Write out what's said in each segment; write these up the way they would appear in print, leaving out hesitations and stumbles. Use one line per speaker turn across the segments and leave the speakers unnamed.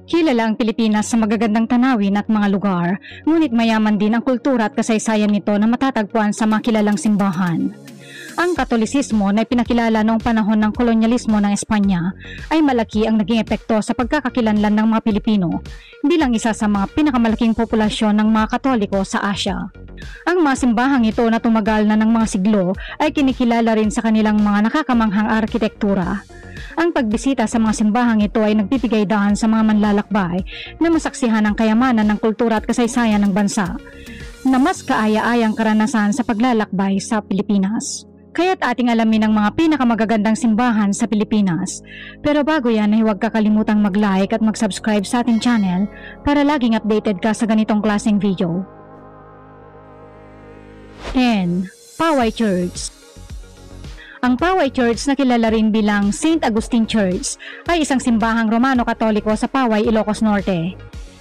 Kilala ang Pilipinas sa magagandang tanawin at mga lugar, ngunit mayaman din ang kultura at kasaysayan nito na matatagpuan sa mga kilalang simbahan. Ang Katolisismo na pinakilala noong panahon ng kolonyalismo ng Espanya ay malaki ang naging epekto sa pagkakakilanlan ng mga Pilipino bilang isa sa mga pinakamalaking populasyon ng mga Katoliko sa Asia. Ang mga simbahang ito na tumagal na ng mga siglo ay kinikilala rin sa kanilang mga nakakamanghang arkitektura. Ang pagbisita sa mga simbahang ito ay nagbibigay daan sa mga manlalakbay na masaksihan ang kayamanan ng kultura at kasaysayan ng bansa na mas kaaya-ayang karanasan sa paglalakbay sa Pilipinas. Kaya't ating alamin ang mga pinakamagagandang simbahan sa Pilipinas. Pero bago yan ay huwag kakalimutang mag-like at mag-subscribe sa ating channel para laging updated ka sa ganitong klaseng video. 10. Poway Church. Ang Poway Church na kilala rin bilang St. Agustin Church ay isang simbahang Romano-Katoliko sa Poway, Ilocos Norte.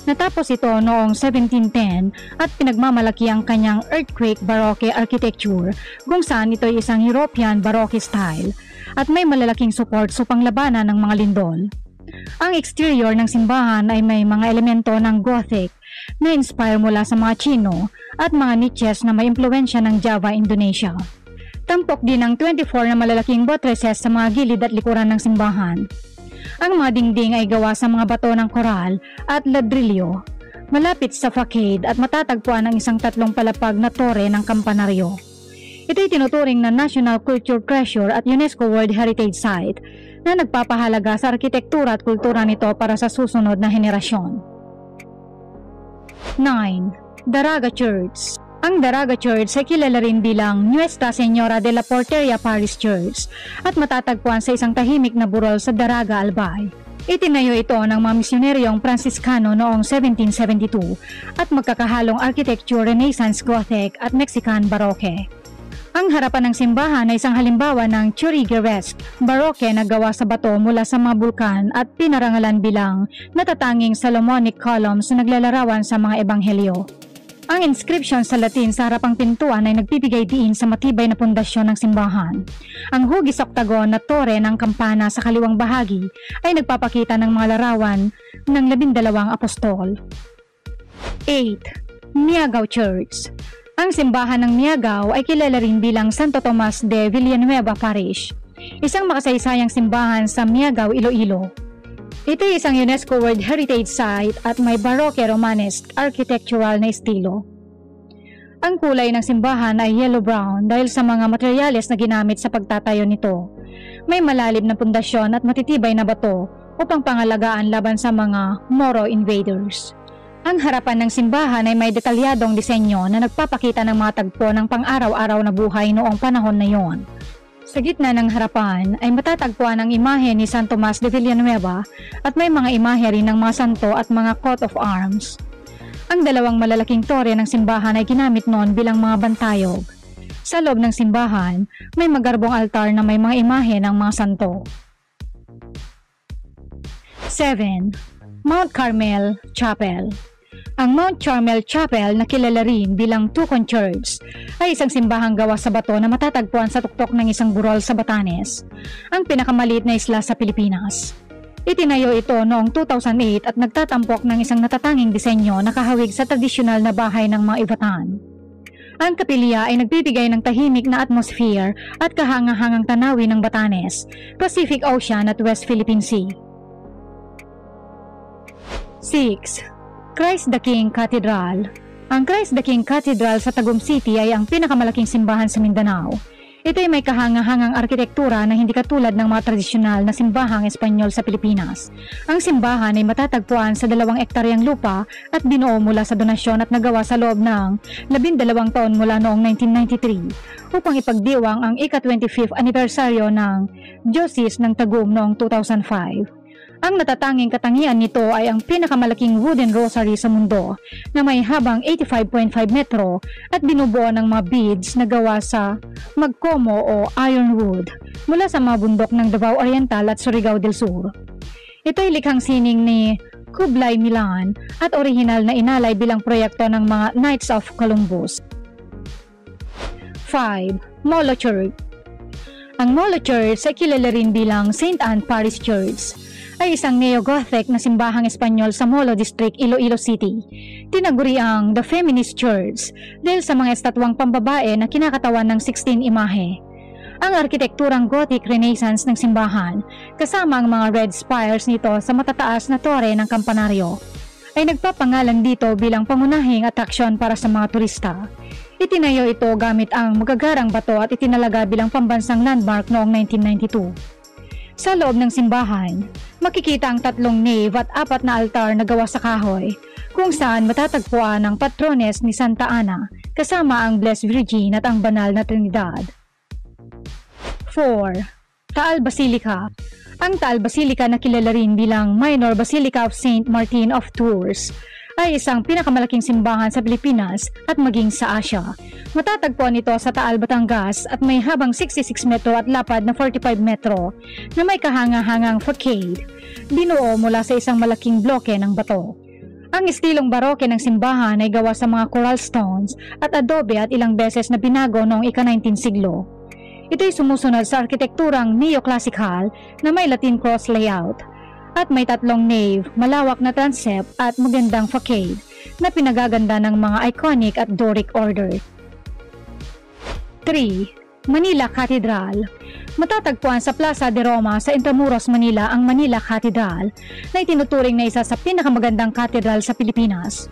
Natapos ito noong 1710 at pinagmamalaki ang kanyang earthquake Baroque architecture kung saan ito ay isang European Baroque style at may malalaking support sa panglabanan ng mga lindol. Ang exterior ng simbahan ay may mga elemento ng Gothic na inspire mula sa mga Chino at mga niches na may impluensya ng Java, Indonesia. Tampok din ang 24 na malalaking buttresses sa mga gilid at likuran ng simbahan. Ang mga dingding ay gawa sa mga bato ng koral at ladrilyo, malapit sa facade at matatagpuan ang isang tatlong palapag na tore ng kampanaryo. Ito'y tinuturing na National Culture Treasure at UNESCO World Heritage Site na nagpapahalaga sa arkitektura at kultura nito para sa susunod na henerasyon. 9. Daraga Church. Ang Daraga Church ay kilala rin bilang Nuestra Señora de la Porteria Parish Church at matatagpuan sa isang tahimik na burol sa Daraga, Albay. Itinayo ito ng mga misyoneryong Franciscano noong 1772 at magkakahalong architecture Renaissance Gothic at Mexican Baroque. Ang harapan ng simbahan ay isang halimbawa ng Churrigueresque Baroque na gawa sa bato mula sa mga bulkan at pinarangalan bilang natatanging Solomonic columns na naglalarawan sa mga ebanghelyo. Ang inscription sa Latin sa harapang pintuan ay nagbibigay diin sa matibay na pundasyon ng simbahan. Ang hugis oktagon na tore ng kampana sa kaliwang bahagi ay nagpapakita ng mga larawan ng 12 apostol. 8. Miagao Church. Ang simbahan ng Miagao ay kilala rin bilang Santo Tomas de Villanueva Parish, isang makasaysayang simbahan sa Miagao, Iloilo. Ito ay isang UNESCO World Heritage Site at may Baroque Romanesque architectural na estilo. Ang kulay ng simbahan ay yellow-brown dahil sa mga materyales na ginamit sa pagtatayo nito. May malalim na pundasyon at matitibay na bato upang pangalagaan laban sa mga Moro invaders. Ang harapan ng simbahan ay may detalyadong disenyo na nagpapakita ng mga tagpo ng pang-araw-araw na buhay noong panahon na yon. Sa gitna ng harapan ay matatagpuan ang imahe ni San Tomas de Villanueva at may mga imahe rin ng mga santo at mga coat of arms. Ang dalawang malalaking tore ng simbahan ay ginamit noon bilang mga bantayog. Sa loob ng simbahan, may magarbong altar na may mga imahe ng mga santo. 7. Mount Carmel Chapel. Ang Mount Carmel Chapel na kilala rin bilang Tucon Church ay isang simbahang gawa sa bato na matatagpuan sa tuktok ng isang burol sa Batanes, ang pinakamaliit na isla sa Pilipinas. Itinayo ito noong 2008 at nagtatampok ng isang natatanging disenyo na kahawig sa tradisyonal na bahay ng mga Ivatan. Ang kapilya ay nagbibigay ng tahimik na atmosphere at kahangahangang tanawin ng Batanes, Pacific Ocean at West Philippine Sea. 6. Christ the King Cathedral. Ang Christ the King Cathedral sa Tagum City ay ang pinakamalaking simbahan sa Mindanao. Ito ay may kahangahangang arkitektura na hindi katulad ng mga tradisyonal na simbahang Espanyol sa Pilipinas. Ang simbahan ay matatagpuan sa 2 ektaryang lupa at binuo mula sa donasyon at nagawa sa loob ng 12 taon mula noong 1993 upang ipagdiwang ang ika-25th anibersaryo ng Diocese ng Tagum noong 2005. Ang natatanging katangian nito ay ang pinakamalaking wooden rosary sa mundo na may habang 85.5 metro at binubuo ng mga beads na gawa sa magkomo o ironwood mula sa mga bundok ng Davao Oriental at Surigao del Sur. Ito ay likhang sining ni Kublai Milan at orihinal na inalay bilang proyekto ng mga Knights of Columbus. 5. Molo Church. Ang Molo Church ay kilala rin bilang St. Anne Parish Church. ay isang neo-Gothic na simbahang Espanyol sa Molo District, Iloilo City. Tinaguri ang The Feminist Church dahil sa mga estatwang pambabae na kinakatawan ng 16 imahe. Ang arkitekturang Gothic Renaissance ng simbahan, kasama ang mga red spires nito sa matataas na tore ng kampanaryo, ay nagpapangalan dito bilang pangunahing atraksyon para sa mga turista. Itinayo ito gamit ang magagarang bato at itinalaga bilang pambansang landmark noong 1992. Sa loob ng simbahan, makikita ang 3 nave at 4 na altar na gawa sa kahoy, kung saan matatagpuan ang patrones ni Santa Ana, kasama ang Blessed Virgin at ang Banal na Trinidad. 4. Taal Basilica. Ang Taal Basilica na kilala rin bilang Minor Basilica of Saint Martin of Tours ay isang pinakamalaking simbahan sa Pilipinas at maging sa Asia. Matatagpuan ito sa Taal, Batangas at may habang 66 metro at lapad na 45 metro na may kahanga-hangang facade, binuo mula sa isang malaking bloke ng bato. Ang estilong baroke ng simbahan ay gawa sa mga coral stones at adobe at ilang beses na binago noong ika-19 siglo. Ito'y sumusunod sa arkitekturang neoclassical na may Latin cross layout at may 3 nave, malawak na transept at magandang facade na pinagaganda ng mga iconic at Doric order. 3. Manila Cathedral. Matatagpuan sa Plaza de Roma sa Intramuros, Manila ang Manila Cathedral na itinuturing na isa sa pinakamagandang katedral sa Pilipinas.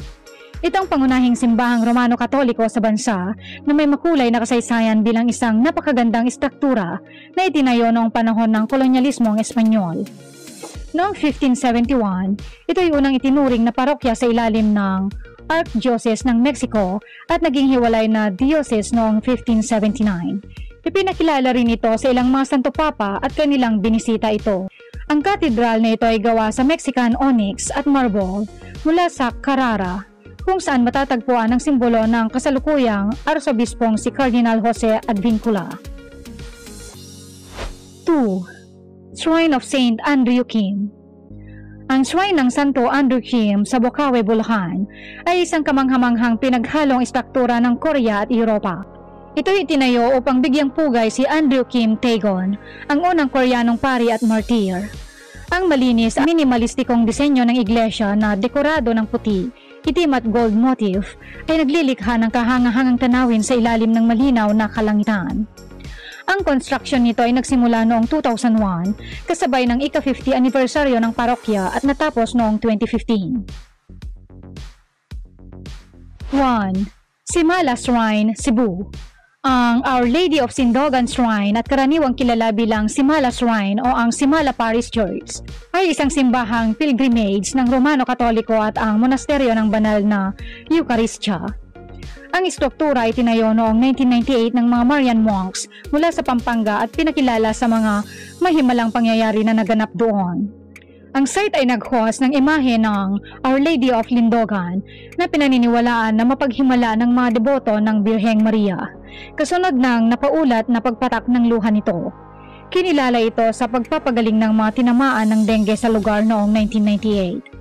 Itong pangunahing simbahang Romano-Katoliko sa bansa na may makulay na kasaysayan bilang isang napakagandang istruktura na itinayo noong panahon ng kolonyalismo ng Espanyol. Noong 1571, ito ay unang itinuring na parokya sa ilalim ng Archdiocese ng Mexico at naging hiwalay na diocese noong 1579. Ipinakilala rin ito sa ilang mga Santo Papa at kanilang binisita ito. Ang katedral na ito ay gawa sa Mexican onyx at marble mula sa Carrara, kung saan matatagpuan ang simbolo ng kasalukuyang arsobispong si Cardinal Jose Advincula. 2. Shrine of Saint Andrew Kim. Ang shrine ng Santo Andrew Kim sa Bocaue, Bulacan ay isang kamanghamanghang pinaghalong istruktura ng Korea at Europa. Ito'y itinayo upang bigyang pugay si Andrew Kim Taegon, ang unang Koreanong pari at martir. Ang malinis at minimalistikong disenyo ng iglesia na dekorado ng puti, itim at gold motif ay naglilikha ng kahangahangang tanawin sa ilalim ng malinaw na kalangitan. Ang construction nito ay nagsimula noong 2001 kasabay ng ika-50 anibersaryo ng parokya at natapos noong 2015. 1. Simala Shrine, Cebu. Ang Our Lady of Sindogan Shrine at karaniwang kilala bilang Simala Shrine o ang Simala Parish Church ay isang simbahang pilgrimage ng Romano-Katoliko at ang monasteryo ng banal na Eucharistia. Ang istruktura ay tinayo noong 1998 ng mga Marian monks mula sa Pampanga at pinakilala sa mga mahimalang pangyayari na naganap doon. Ang site ay nag-host ng imahe ng Our Lady of Lindogan na pinaniniwalaan na mapaghimala ng mga deboto ng Birheng Maria, kasunod ng napaulat na pagpatak ng luha nito. Kinilala ito sa pagpapagaling ng mga tinamaan ng dengue sa lugar noong 1998.